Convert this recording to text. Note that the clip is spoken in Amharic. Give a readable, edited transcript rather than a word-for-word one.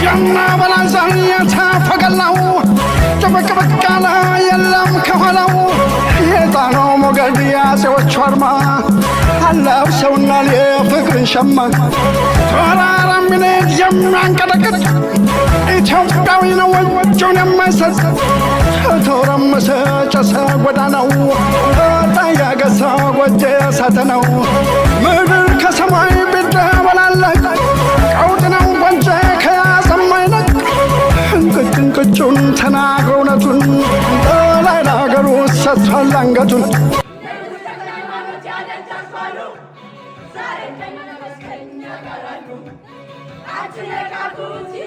ጀና በላዛያ ታፈቀላው ተበቀበቃላ የለም ከኋላው የጣናው ሞገድ ያሴዎች አርማ አላፍ ሰውና ለፍቅርን ሸማ ተራራ ምንት የሚያንቀጠቅጥ ኢትዮጵያዊ ነው ወጆን የማይሰጥ ተረመሰ ጨሰ ጎዳናው ታያገሳ ጎጀ ሳተነው ምድር ከሰማይ ቢደበላለቅ ቀውጥ ነው ወንጀ ከያሰማይነቅ እንቅጩን ተናግሮ እውነቱን ላይ ለሀገሩ ሰጥቷል አንገቱን Atire kabuti